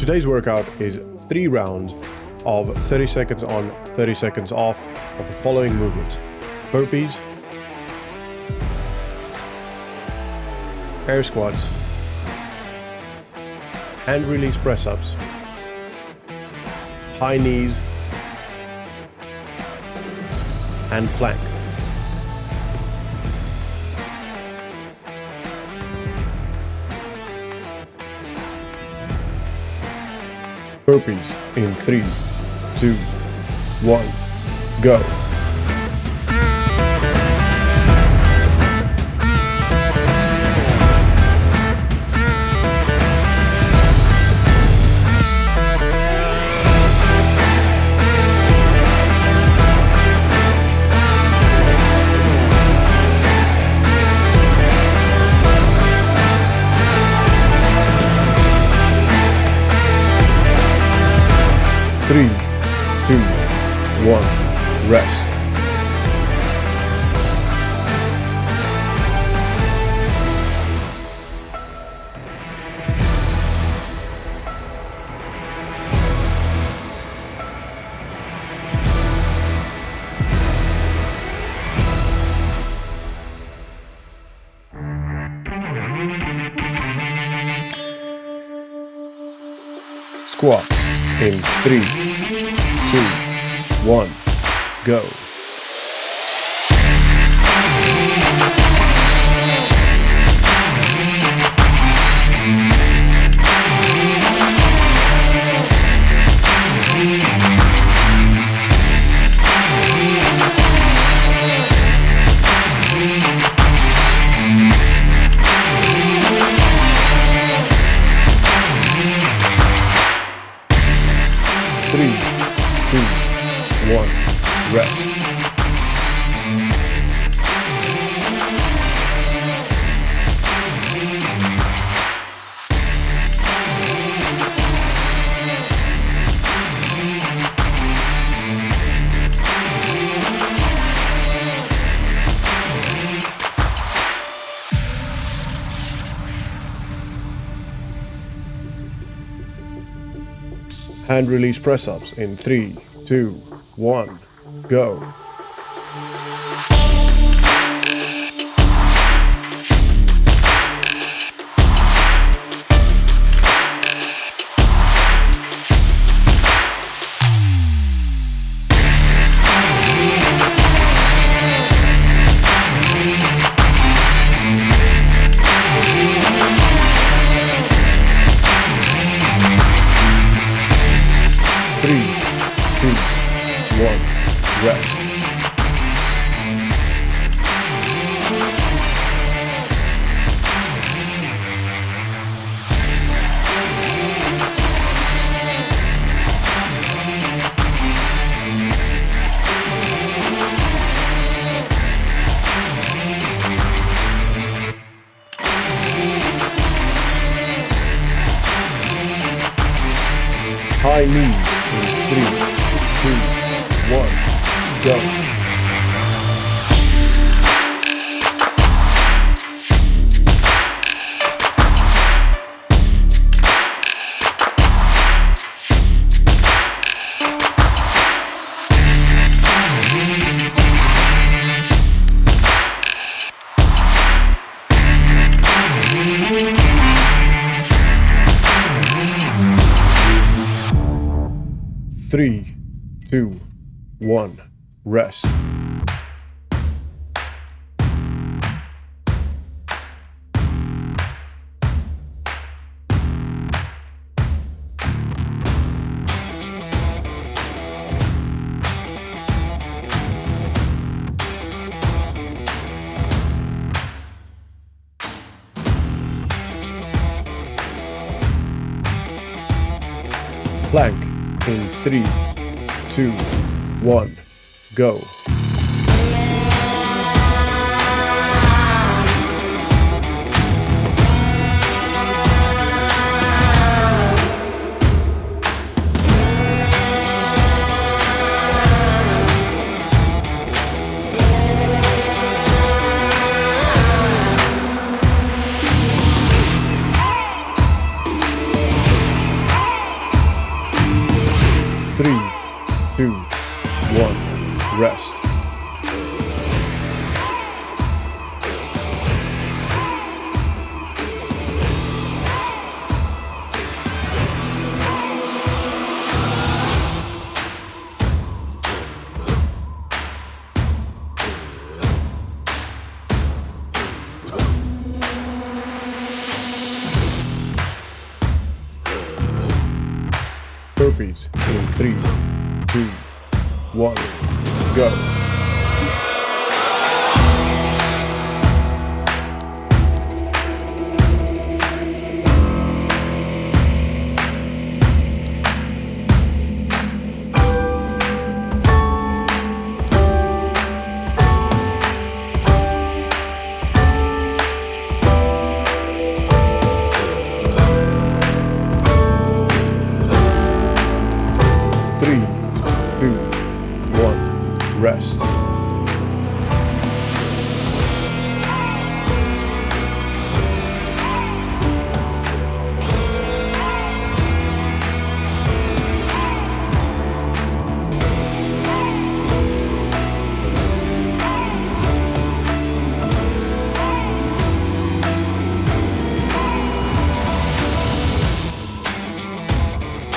Today's workout is 3 rounds of 30 seconds on, 30 seconds off of the following movements: burpees, air squats, hand release press ups, high knees, and plank. Burpees in 3, 2, 1, go. 3, 2, 1, rest. Squats in 3, 2, 1, go. 3, 2, 1, rest. Hand release press ups in 3, 2, 1, go. 3, 2, 1, rest. High knees in 3, 2, 1, go. 3, 2, 1, rest. Plank in 3, 2, 1, go. 3, 3, 2, 1, rest. Burpees in 3, 2, 1, go. 3, 2, 1, rest.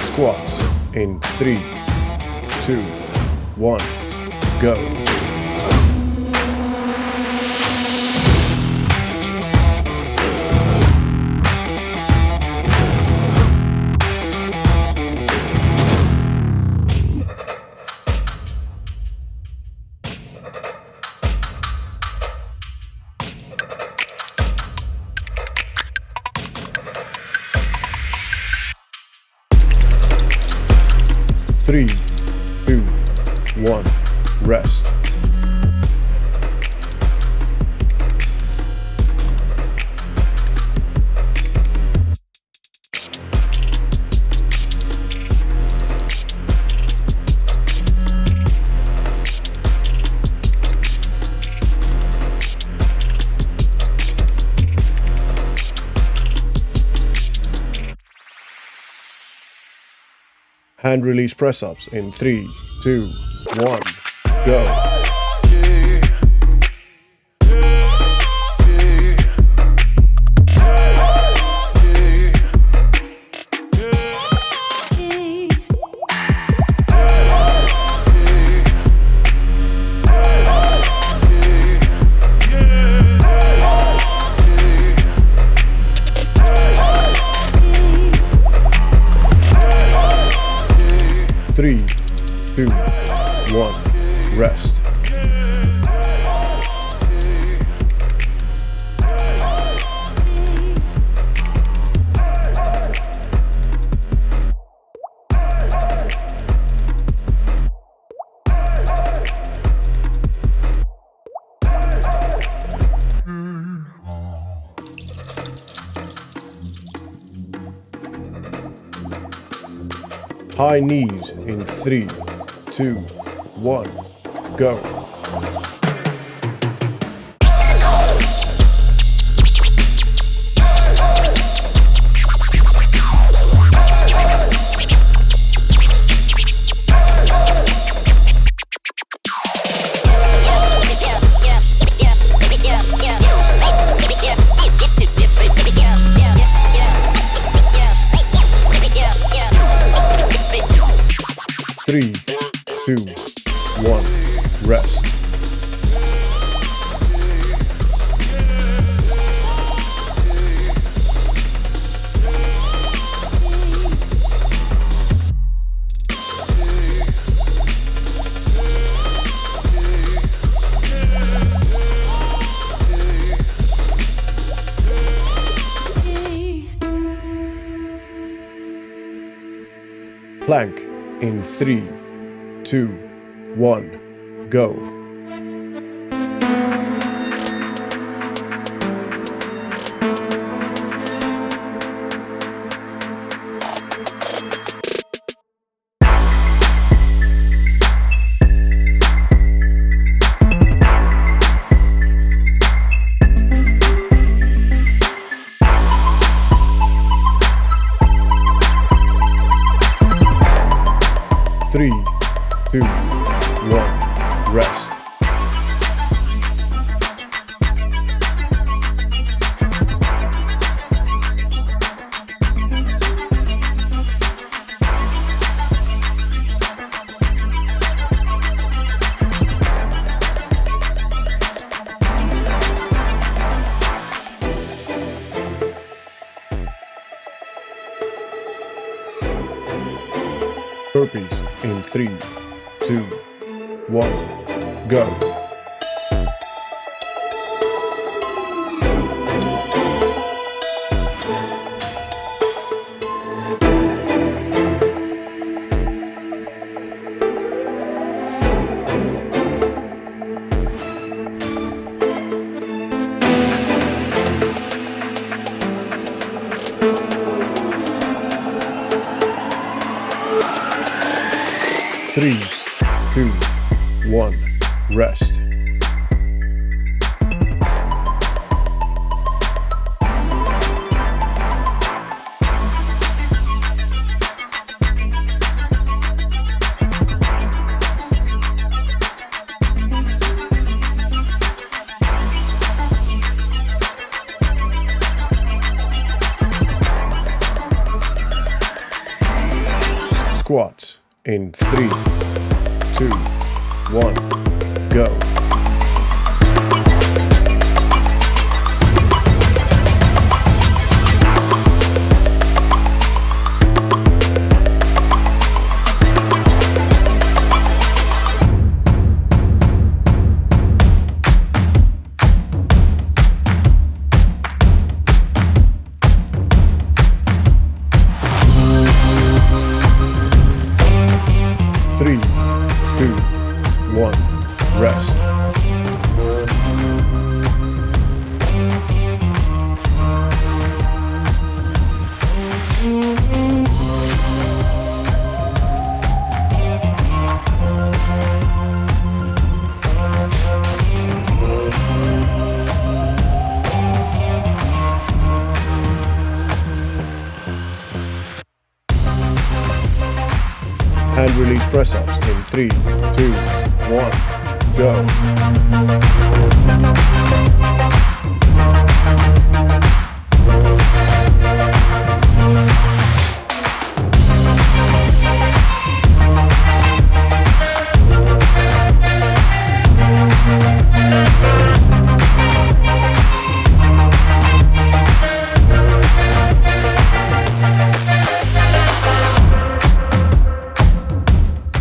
Squats in 3, 2, 1, go. 3, 2, 1, rest. Hand release press ups in 3, 2, 1, go. 3, 2, 1, rest. High knees in 3, 2, 1, go. 3, 2, 1, rest. Plank in 3, 2, 1, go. 3, 3, 2, 1, rest. Burpees in 3, 2, 1, go. 3, 2, 1, rest. Squats in 3, 2, 1, go. 3, 2, 1, rest. And release press-ups in 3, 2, 1, go.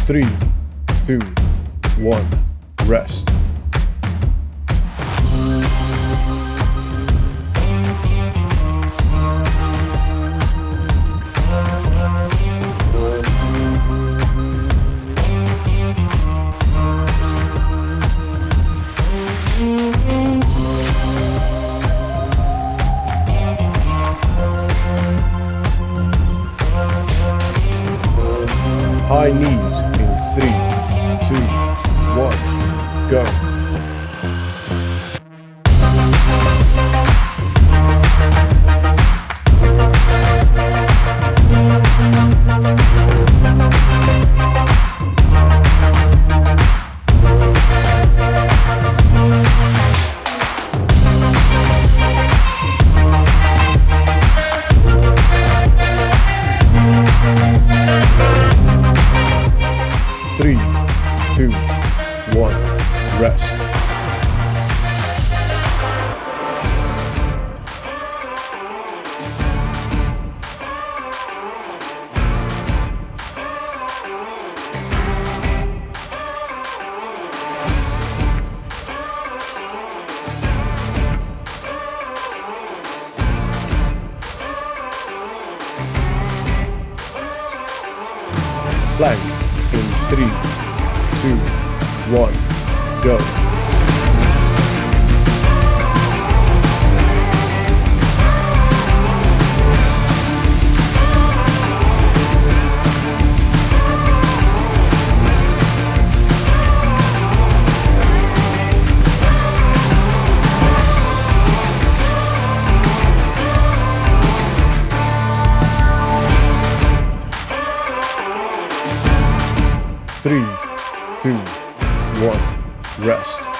3, 2, 1, rest. High knees in 3, 2, 1, go. 3, 2, 1, rest. Plank in 3, 2, 1, go. 3, 3, 2, 1, rest.